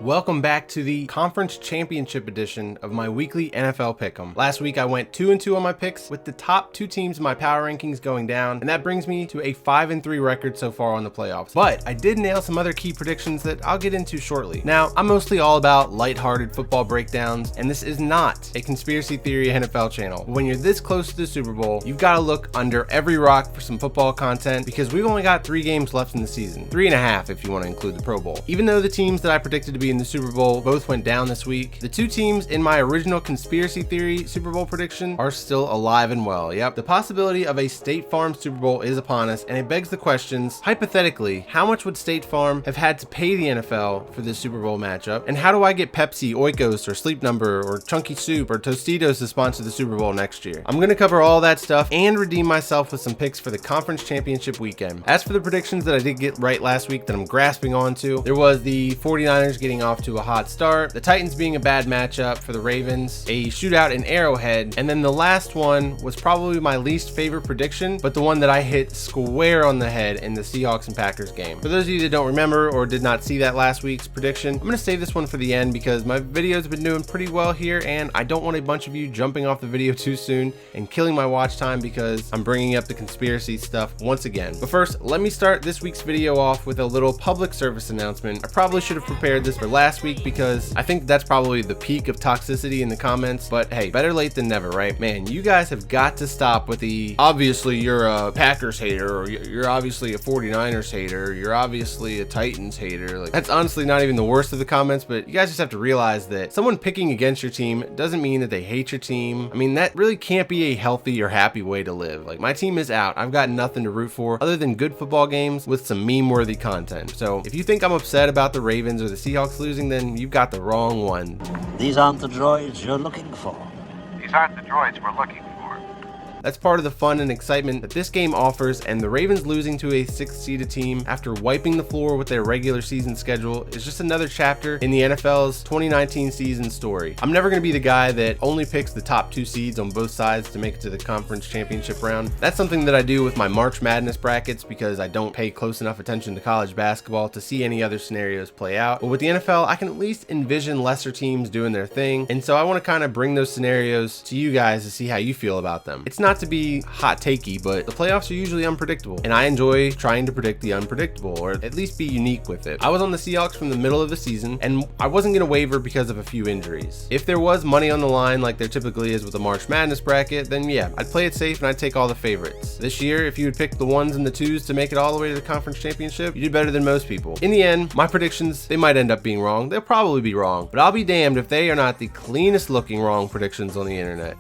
Welcome back to the Conference Championship edition of my weekly NFL Pick'em. Last week I went 2-2 on my picks with the top two teams in my power rankings going down, and that brings me to a 5-3 record so far on the playoffs. But I did nail some other key predictions that I'll get into shortly. Now, I'm mostly all about lighthearted football breakdowns, and this is not a conspiracy theory NFL channel. When you're this close to the Super Bowl, you've got to look under every rock for some football content because we've only got 3 games left in the season. 3.5 if you want to include the Pro Bowl. Even though the teams that I predicted to be in the Super Bowl both went down this week, the two teams in my original conspiracy theory Super Bowl prediction are still alive and well. Yep, the possibility of a State Farm Super Bowl is upon us, and it begs the questions, hypothetically, how much would State Farm have had to pay the NFL for this Super Bowl matchup? And how do I get Pepsi, Oikos, or Sleep Number, or Chunky Soup, or Tostitos to sponsor the Super Bowl next year? I'm gonna cover all that stuff and redeem myself with some picks for the Conference Championship weekend. As for the predictions that I did get right last week that I'm grasping onto, there was the 49ers getting off to a hot start, the Titans being a bad matchup for the Ravens, a shootout in Arrowhead, and then the last one was probably my least favorite prediction, but the one that I hit square on the head in the Seahawks and Packers game. For those of you that don't remember or did not see that last week's prediction, I'm going to save this one for the end because my videos have been doing pretty well here, and I don't want a bunch of you jumping off the video too soon and killing my watch time because I'm bringing up the conspiracy stuff once again. But first, let me start this week's video off with a little public service announcement. I probably should have prepared this for last week because I think that's probably the peak of toxicity in the comments, but hey, better late than never, right? Man, you guys have got to stop with the obviously you're a Packers hater, or you're obviously a 49ers hater, you're obviously a Titans hater. Like, that's honestly not even the worst of the comments, but you guys just have to realize that someone picking against your team doesn't mean that they hate your team. I mean, that really can't be a healthy or happy way to live. Like, my team is out. I've got nothing to root for other than good football games with some meme-worthy content. So if you think I'm upset about the Ravens or the Seahawks losing, then you've got the wrong one. These aren't the droids you're looking for. These aren't the droids we're looking for. That's part of the fun and excitement that this game offers, and the Ravens losing to a 6th-seeded team after wiping the floor with their regular season schedule is just another chapter in the NFL's 2019 season story. I'm never going to be the guy that only picks the top 2 seeds on both sides to make it to the conference championship round. That's something that I do with my March Madness brackets because I don't pay close enough attention to college basketball to see any other scenarios play out. But with the NFL, I can at least envision lesser teams doing their thing, and so I want to kind of bring those scenarios to you guys to see how you feel about them. It's not to be hot takey, but the playoffs are usually unpredictable, and I enjoy trying to predict the unpredictable, or at least be unique with it. I was on the Seahawks from the middle of the season, and I wasn't going to waver because of a few injuries. If there was money on the line like there typically is with a March Madness bracket, then yeah, I'd play it safe and I'd take all the favorites. This year, if you had picked the 1s and the 2s to make it all the way to the conference championship, you did better than most people. In the end, my predictions, they might end up being wrong. They'll probably be wrong, but I'll be damned if they are not the cleanest looking wrong predictions on the internet.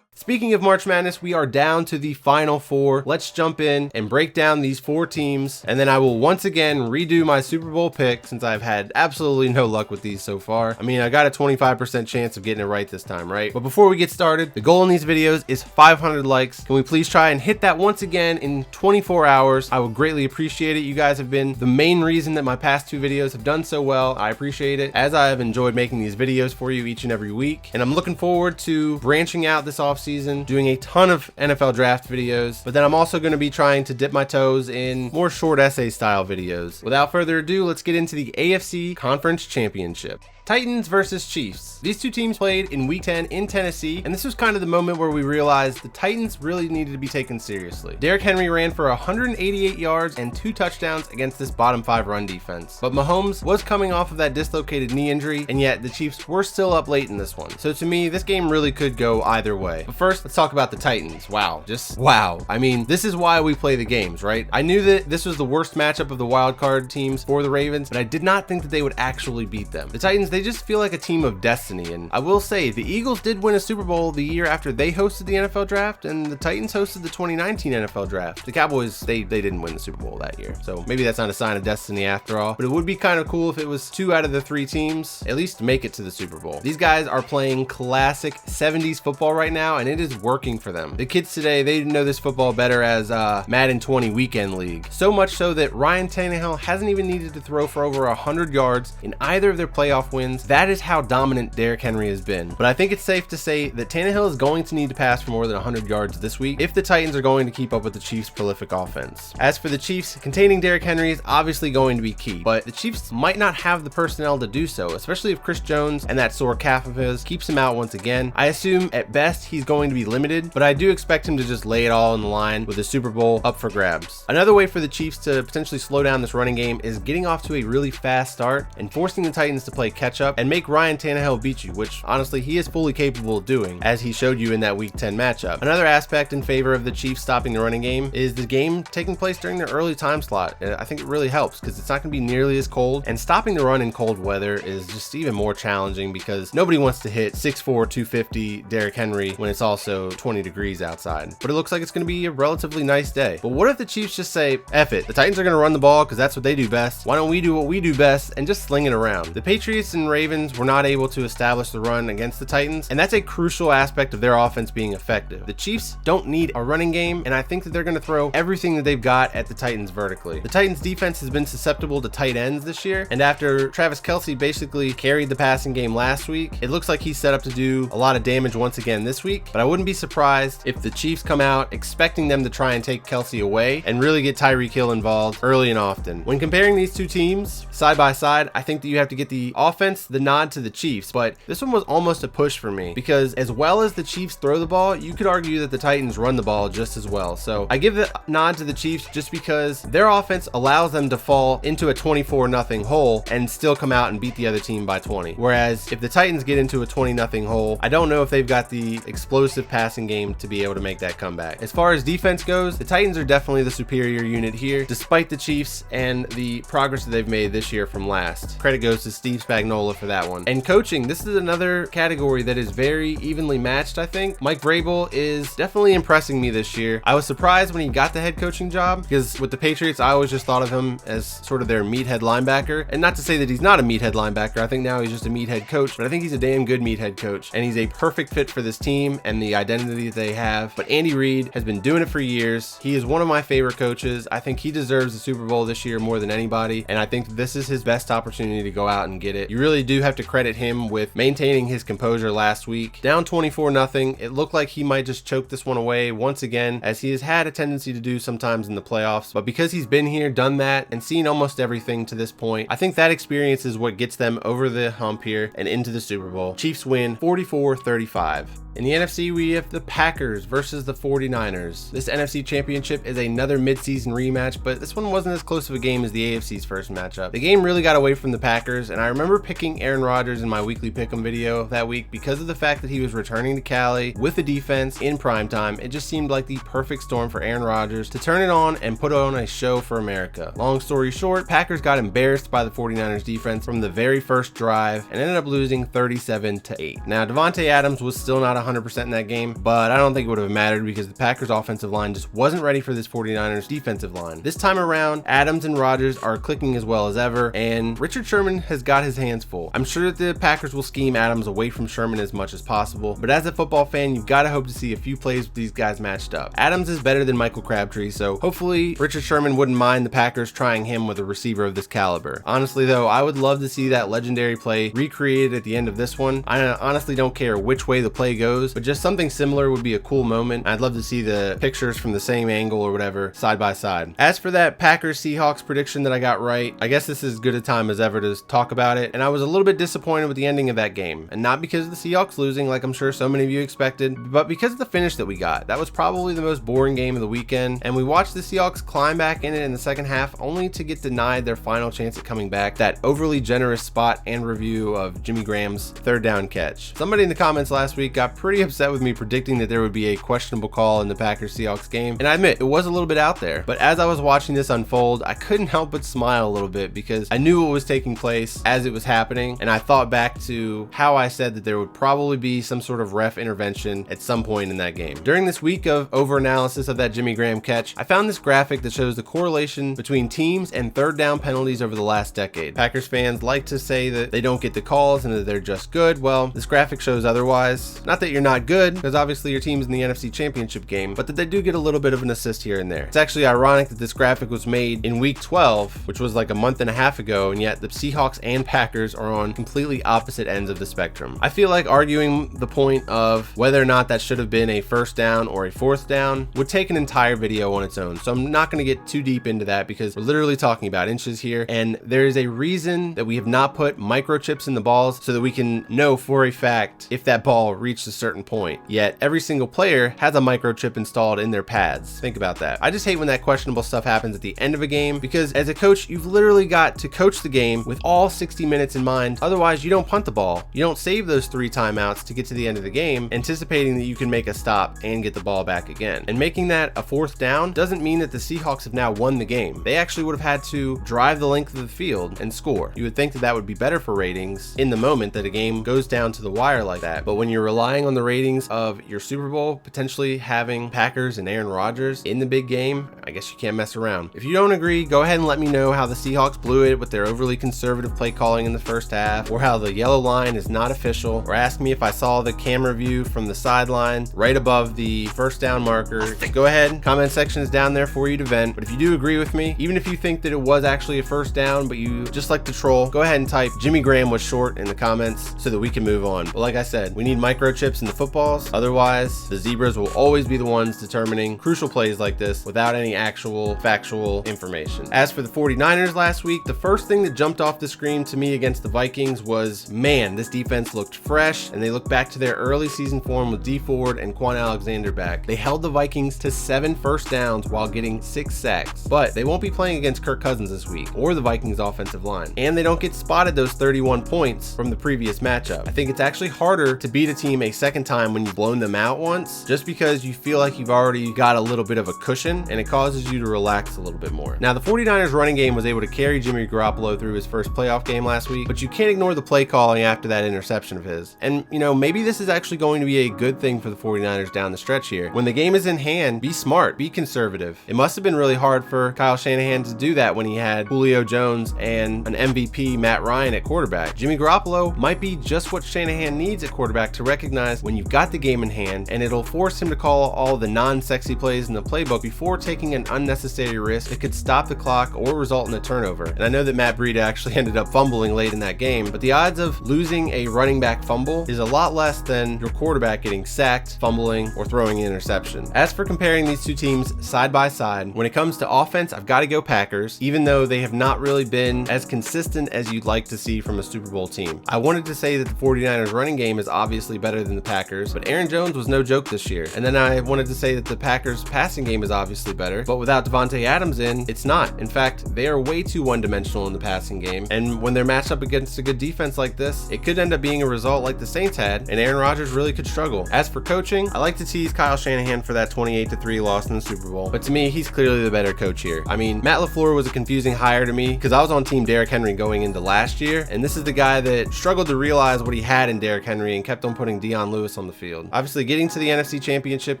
Speaking of March Madness, we are down to the final 4. Let's jump in and break down these 4 teams, and then I will once again redo my Super Bowl pick since I've had absolutely no luck with these so far. I mean, I got a 25% chance of getting it right this time, right? But before we get started, the goal in these videos is 500 likes. Can we please try and hit that once again in 24 hours? I would greatly appreciate it. You guys have been the main reason that my past 2 videos have done so well. I appreciate it, as I have enjoyed making these videos for you each and every week, and I'm looking forward to branching out this offseason, doing a ton of NFL draft videos, but then I'm also going to be trying to dip my toes in more short essay style videos. Without further ado, let's get into the AFC Conference Championship. Titans versus Chiefs. These two teams played in week 10 in Tennessee, and this was kind of the moment where we realized the Titans really needed to be taken seriously. Derrick Henry ran for 188 yards and 2 touchdowns against this bottom 5 run defense, but Mahomes was coming off of that dislocated knee injury, and yet the Chiefs were still up late in this one. So to me, this game really could go either way. But first, let's talk about the Titans. Wow, just wow. I mean, this is why we play the games, right? I knew that this was the worst matchup of the wild card teams for the Ravens, but I did not think that they would actually beat them. The Titans, they just feel like a team of destiny, and I will say the Eagles did win a Super Bowl the year after they hosted the NFL draft, and the Titans hosted the 2019 NFL draft. The Cowboys, they didn't win the Super Bowl that year, so maybe that's not a sign of destiny after all, but it would be kind of cool if it was 2 out of the 3 teams at least make it to the Super Bowl. These guys are playing classic 70s football right now, and it is working for them. The kids today, they know this football better as Madden 20 Weekend League, so much so that Ryan Tannehill hasn't even needed to throw for over 100 yards in either of their playoff wins wins. That is how dominant Derrick Henry has been. But I think it's safe to say that Tannehill is going to need to pass for more than 100 yards this week if the Titans are going to keep up with the Chiefs' prolific offense. As for the Chiefs, containing Derrick Henry is obviously going to be key, but the Chiefs might not have the personnel to do so, especially if Chris Jones and that sore calf of his keeps him out once again. I assume at best he's going to be limited, but I do expect him to just lay it all on the line with the Super Bowl up for grabs. Another way for the Chiefs to potentially slow down this running game is getting off to a really fast start and forcing the Titans to play catch up and make Ryan Tannehill beat you, which honestly he is fully capable of doing, as he showed you in that Week 10 matchup. Another aspect in favor of the Chiefs stopping the running game is the game taking place during the early time slot. I think it really helps because it's not going to be nearly as cold, and stopping the run in cold weather is just even more challenging because nobody wants to hit 6'4", 250 Derrick Henry when it's also 20 degrees outside. But it looks like it's going to be a relatively nice day. But what if the Chiefs just say, F it, the Titans are going to run the ball because that's what they do best. Why don't we do what we do best and just sling it around? The Patriots and Ravens were not able to establish the run against the Titans, and that's a crucial aspect of their offense being effective. The Chiefs don't need a running game, and I think that they're going to throw everything that they've got at the Titans vertically. The Titans defense has been susceptible to tight ends this year, and after Travis Kelce basically carried the passing game last week, it looks like he's set up to do a lot of damage once again this week. But I wouldn't be surprised if the Chiefs come out expecting them to try and take Kelce away and really get Tyreek Hill involved early and often. When comparing these two teams side by side, I think that you have to get the offense the nod to the Chiefs, but this one was almost a push for me because as well as the Chiefs throw the ball, you could argue that the Titans run the ball just as well. So I give the nod to the Chiefs just because their offense allows them to fall into a 24-0 hole and still come out and beat the other team by 20. Whereas if the Titans get into a 20-0 hole, I don't know if they've got the explosive passing game to be able to make that comeback. As far as defense goes, the Titans are definitely the superior unit here, despite the Chiefs and the progress that they've made this year from last. Credit goes to Steve Spagnuolo for that one. And coaching, this is another category that is very evenly matched, I think. Mike Vrabel is definitely impressing me this year. I was surprised when he got the head coaching job because with the Patriots, I always just thought of him as sort of their meathead linebacker. And not to say that he's not a meathead linebacker. I think now he's just a meathead coach, but I think he's a damn good meathead coach. And he's a perfect fit for this team and the identity that they have. But Andy Reid has been doing it for years. He is one of my favorite coaches. I think he deserves the Super Bowl this year more than anybody. And I think this is his best opportunity to go out and get it. You really do have to credit him with maintaining his composure last week. Down 24-0, it looked like he might just choke this one away once again, as he has had a tendency to do sometimes in the playoffs. But because he's been here, done that, and seen almost everything to this point, I think that experience is what gets them over the hump here and into the Super Bowl. Chiefs win 44-35. In the NFC, we have the Packers versus the 49ers. This NFC championship is another midseason rematch, but this one wasn't as close of a game as the AFC's first matchup. The game really got away from the Packers, and I remember picking Aaron Rodgers in my weekly pick'em video that week because of the fact that he was returning to Cali with the defense in primetime. It just seemed like the perfect storm for Aaron Rodgers to turn it on and put on a show for America. Long story short, Packers got embarrassed by the 49ers defense from the very first drive and ended up losing 37-8. Now, Devontae Adams was still not 100% in that game, but I don't think it would have mattered because the Packers offensive line just wasn't ready for this 49ers defensive line. This time around, Adams and Rodgers are clicking as well as ever, and Richard Sherman has got his hands full. I'm sure that the Packers will scheme Adams away from Sherman as much as possible, but as a football fan, you've got to hope to see a few plays with these guys matched up. Adams is better than Michael Crabtree, so hopefully Richard Sherman wouldn't mind the Packers trying him with a receiver of this caliber. Honestly though, I would love to see that legendary play recreated at the end of this one. I honestly don't care which way the play goes, but just something similar would be a cool moment. I'd love to see the pictures from the same angle or whatever side by side. As for that Packers Seahawks prediction that I got right, I guess this is as good a time as ever to talk about it, and I was a little bit disappointed with the ending of that game, and not because of the Seahawks losing like I'm sure so many of you expected, but because of the finish that we got. That was probably the most boring game of the weekend, and we watched the Seahawks climb back in it in the second half only to get denied their final chance at coming back, that overly generous spot and review of Jimmy Graham's third down catch. Somebody in the comments last week got pretty upset with me predicting that there would be a questionable call in the Packers-Seahawks game, and I admit it was a little bit out there, but as I was watching this unfold, I couldn't help but smile a little bit because I knew what was taking place as it was happening, and I thought back to how I said that there would probably be some sort of ref intervention at some point in that game. During this week of over-analysis of that Jimmy Graham catch, I found this graphic that shows the correlation between teams and third down penalties over the last decade. Packers fans like to say that they don't get the calls and that they're just good. Well, this graphic shows otherwise. Not that you're not good, because obviously your team's in the NFC Championship game, but that they do get a little bit of an assist here and there. It's actually ironic that this graphic was made in week 12, which was like a month and a half ago, and yet the Seahawks and Packers are on completely opposite ends of the spectrum. I feel like arguing the point of whether or not that should have been a first down or a fourth down would take an entire video on its own. So I'm not going to get too deep into that because we're literally talking about inches here. And there is a reason that we have not put microchips in the balls so that we can know for a fact if that ball reached a certain point. Yet every single player has a microchip installed in their pads. Think about that. I just hate when that questionable stuff happens at the end of a game, because as a coach, you've literally got to coach the game with all 60 minutes in mind. Otherwise, you don't punt the ball. You don't save those 3 timeouts to get to the end of the game, anticipating that you can make a stop and get the ball back again. And making that a fourth down doesn't mean that the Seahawks have now won the game. They actually would have had to drive the length of the field and score. You would think that that would be better for ratings in the moment that a game goes down to the wire like that. But when you're relying on the ratings of your Super Bowl, potentially having Packers and Aaron Rodgers in the big game, I guess you can't mess around. If you don't agree, go ahead and let me know how the Seahawks blew it with their overly conservative play calling in the first half, or how the yellow line is not official, or ask me if I saw the camera view from the sideline right above the first down marker. Go ahead, comment section is down there for you to vent. But if you do agree with me, even if you think that it was actually a first down, but you just like to troll, go ahead and type Jimmy Graham was short in the comments so that we can move on. But like I said, we need microchips in the footballs. Otherwise, the Zebras will always be the ones determining crucial plays like this without any actual factual information. As for the 49ers last week, the first thing that jumped off the screen to me against the Vikings was, man, this defense looked fresh, and they looked back to their early season form with D Ford and Quan Alexander back. They held the Vikings to 7 first downs while getting 6 sacks, but they won't be playing against Kirk Cousins this week or the Vikings offensive line, and they don't get spotted those 31 points from the previous matchup. I think it's actually harder to beat a team a second time when you've blown them out once, just because you feel like you've already got a little bit of a cushion, and it causes you to relax a little bit more. Now, the 49ers running game was able to carry Jimmy Garoppolo through his first playoff game last week, but you can't ignore the play calling after that interception of his. And, you know, maybe this is actually going to be a good thing for the 49ers down the stretch here. When the game is in hand, be smart, be conservative. It must have been really hard for Kyle Shanahan to do that when he had Julio Jones and an MVP Matt Ryan at quarterback. Jimmy Garoppolo might be just what Shanahan needs at quarterback to recognize when you've got the game in hand, and it'll force him to call all the non-sexy plays in the playbook before taking an unnecessary risk that could stop the clock or result in a turnover. And I know that Matt Breida actually ended up fumbling late in that game, but the odds of losing a running back fumble is a lot less than your quarterback getting sacked, fumbling, or throwing an interception. As for comparing these two teams side by side, when it comes to offense, I've got to go Packers, even though they have not really been as consistent as you'd like to see from a Super Bowl team. I wanted to say that the 49ers running game is obviously better than the Packers, but Aaron Jones was no joke this year. And then I wanted to say that the Packers passing game is obviously better, but without Devontae Adams in, it's not. In fact, they are way too one-dimensional in the passing game, and when they're matched up against a good defense like this, it could end up being a result like the Saints had, and Aaron Rodgers really could struggle. As for coaching, I like to tease Kyle Shanahan for that 28-3 loss in the Super Bowl, but to me, he's clearly the better coach here. I mean, Matt LaFleur was a confusing hire to me because I was on team Derrick Henry going into last year, and this is the guy that struggled to realize what he had in Derrick Henry and kept on putting Dion Lewis on the field. Obviously, getting to the NFC Championship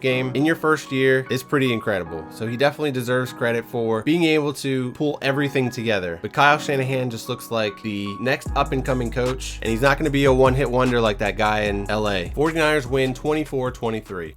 game in your first year is pretty incredible, so he definitely deserves credit for being able to pull everything together. But Kyle Shanahan just looks like the next up-and-coming coach, and he's not going to be a one-hit wonder like that guy in LA. 49ers win 24-23.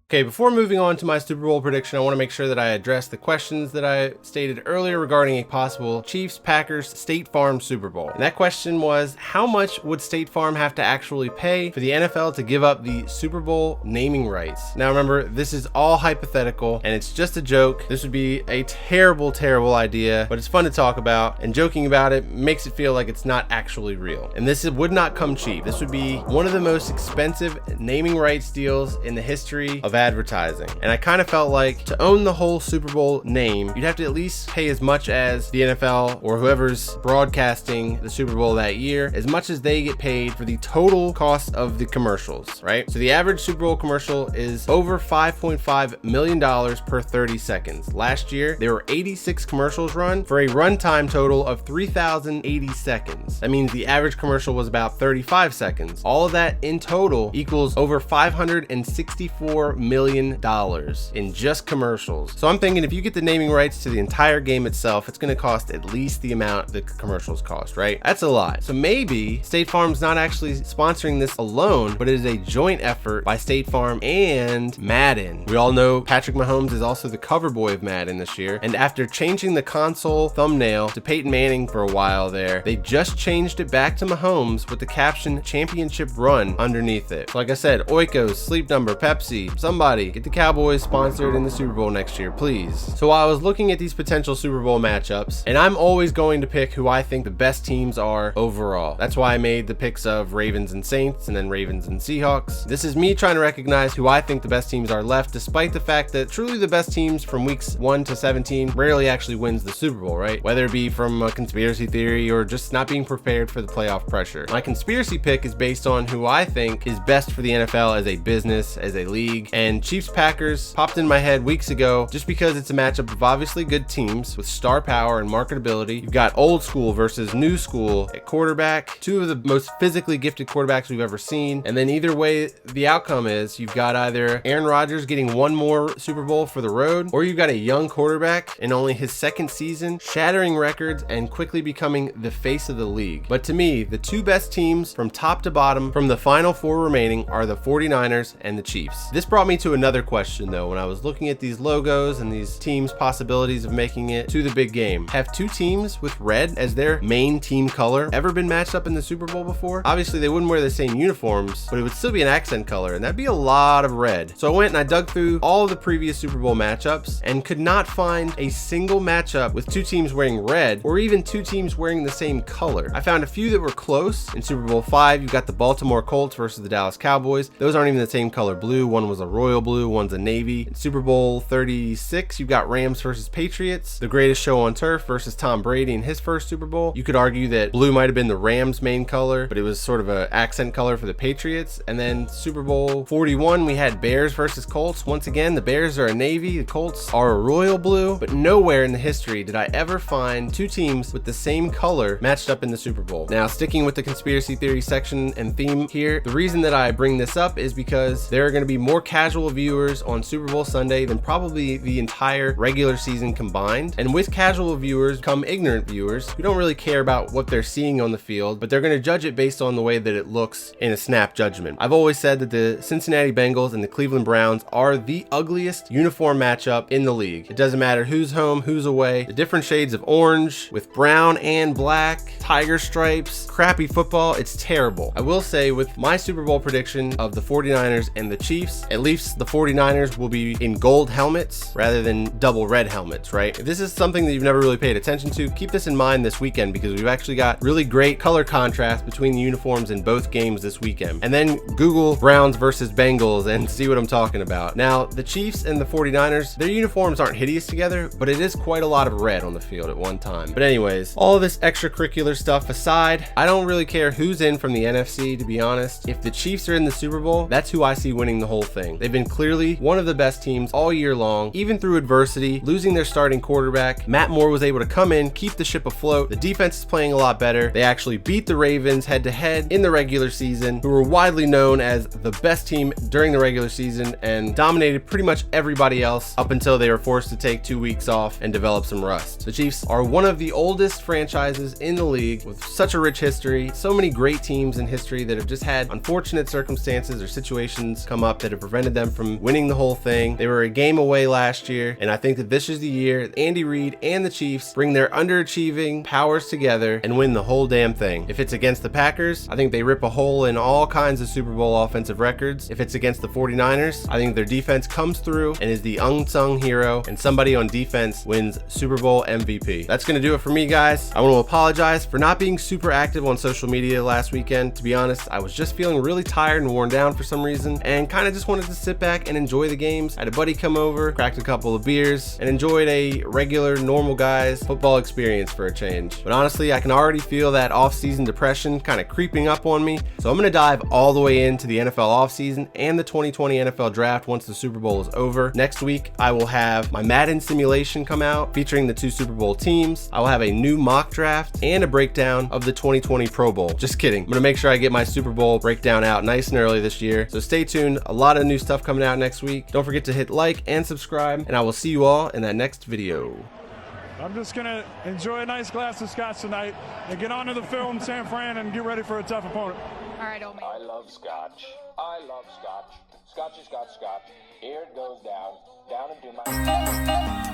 Okay, before moving on to my Super Bowl prediction, I want to make sure that I address the questions that I stated earlier regarding a possible Chiefs-Packers State Farm Super Bowl. And that question was, how much would State Farm have to actually pay for the NFL to give up the Super Bowl naming rights? Now remember, this is all hypothetical, and it's just a joke. This would be a terrible, terrible idea, but it's fun to talk about, and joking about it makes it feel like it's not actually real. And this would not come cheap. This would be one of the most expensive naming rights deals in the history of advertising. And I kind of felt like to own the whole Super Bowl name, you'd have to at least pay as much as the NFL or whoever's broadcasting the Super Bowl that year, as much as they get paid for the total cost of the commercials, right? So the average Super Bowl commercial is over $5.5 million per 30 seconds. Last year, there were 86 commercials run for a runtime total of 3,080 seconds. That means the average commercial was about 35 seconds. All of that in total equals over $564 million in just commercials. So I'm thinking if you get the naming rights to the entire game itself, it's going to cost at least the amount the commercials cost, right? That's a lot. So maybe State Farm's not actually sponsoring this alone, but it is a joint effort by State Farm and Madden. We all know Patrick Mahomes is also the cover boy of Madden this year, and after changing the console thumbnail to Peyton Manning for a while there, they just changed it back to Mahomes with the caption "Championship Run" underneath it. So like I said, Oikos, Sleep Number, Pepsi, somebody get the Cowboys sponsored in the Super Bowl next year, please. So while I was looking at these potential Super Bowl matchups, and I'm always going to pick who I think the best teams are overall. That's why I made the picks of Ravens and Saints and then Ravens and Seahawks. This is me trying to recognize who I think the best teams are left, despite the fact that truly the best teams from weeks 1 to 17 rarely actually wins the Super Bowl, right? Whether it be from a conspiracy theory or just not being prepared for the playoff pressure. My conspiracy pick is based on who I think is best for the NFL as a business, as a league, and Chiefs Packers popped in my head weeks ago just because it's a matchup of obviously good teams with star power and marketability. You've got old school versus new school at quarterback, two of the most physically gifted quarterbacks we've ever seen, and then either way the outcome is you've got either Aaron Rodgers getting one more Super Bowl for the road, or you've got a young quarterback in only his second season shattering records and quickly becoming the face of the league. But to me, the two best teams from top to bottom from the final four remaining are the 49ers and the Chiefs. This brought me to another question though. When I was looking at these logos and these teams' possibilities of making it to the big game, have two teams with red as their main team color ever been matched up in the Super Bowl before? Obviously they wouldn't wear the same uniforms, but it would still be an accent color, and that'd be a lot of red. So I went and I dug through all of the previous Super Bowl matchups and could not find a single matchup with two teams wearing red or even two teams wearing the same color. I found a few that were close. In Super Bowl 5, you've got the Baltimore Colts versus the Dallas Cowboys. Those aren't even the same color blue. One was a royal blue, one's a navy. In Super Bowl 36, you've got Rams versus Patriots, the greatest show on turf versus Tom Brady in his first Super Bowl. You could argue that blue might have been the Rams' main color, but it was sort of an accent color for the Patriots. And then Super Bowl 41, we had Bears versus Colts. Once again, the Bears are a navy, the Colts are a royal blue, but nowhere in the history did I ever find two teams with the same color matched up in the Super Bowl. Now, sticking with the conspiracy theory section and theme here, the reason that I bring this up is because there are going to be more casual viewers on Super Bowl Sunday than probably the entire regular season combined. And with casual viewers come ignorant viewers who don't really care about what they're seeing on the field, but they're going to judge it based on the way that it looks in a snap judgment. I've always said that the Cincinnati Bengals and the Cleveland Browns are the ugliest uniform matchup in the league. It doesn't matter who's home, who's away. The different shades of orange with brown and black, tiger stripes, crappy football, it's terrible. I will say with my Super Bowl prediction of the 49ers and the Chiefs, at least the 49ers will be in gold helmets rather than double red helmets, right? If this is something that you've never really paid attention to, keep this in mind this weekend because we've actually got really great color contrast between the uniforms in both games this weekend. And then Google Browns versus Bengals and see what I'm talking about. Now, the Chiefs and the 49ers, their uniforms aren't hideous together, but it is quite a lot of red on the field at one time. But anyways, all this extracurricular stuff aside, I don't really care who's in from the NFC, to be honest. If the Chiefs are in the Super Bowl, that's who I see winning the whole thing. They've been clearly one of the best teams all year long, even through adversity, losing their starting quarterback. Matt Moore was able to come in, keep the ship afloat. The defense is playing a lot better. They actually beat the Ravens head to head in the regular season, who were widely known as the best team during the regular season and dominated pretty much everybody else up until they were forced to take 2 weeks off and develop some rust. The Chiefs are one of the oldest franchises in the league with such a rich history, so many great teams in history that have just had unfortunate circumstances or situations come up that have prevented them from winning the whole thing. They were a game away last year, and I think that this is the year Andy Reid and the Chiefs bring their underachieving powers together and win the whole damn thing. If it's against the Packers, I think they rip a hole in all kinds of Super Bowl offensive records. If it's against the 49ers, I think their defense comes through and is the unsung hero, and somebody on defense wins Super Bowl MVP. That's going to do it for me, guys. I want to apologize for not being super active on social media last weekend. To be honest, I was just feeling really tired and worn down for some reason and kind of just wanted to sit back and enjoy the games. I had a buddy come over, cracked a couple of beers, and enjoyed a regular, normal guy's football experience for a change. But honestly, I can already feel that off-season depression kind of creeping up on me. So I'm going to dive all the way into the NFL offseason and the 2020 NFL draft once the Super Bowl is over. Next week, I will have my Madden simulation come out featuring the two Super Bowl teams. I will have a new mock draft and a breakdown of the 2020 Pro Bowl. Just kidding. I'm going to make sure I get my Super Bowl breakdown out nice and early this year. So stay tuned. A lot of new stuff stuff coming out next week. Don't forget to hit like and subscribe, and I will see you all in that next video. I'm just going to enjoy a nice glass of scotch tonight and get on to the film San Fran and get ready for a tough opponent. All right, old man. I love scotch. I love scotch. Scotchy, scotch, scotch. Here it goes down into my...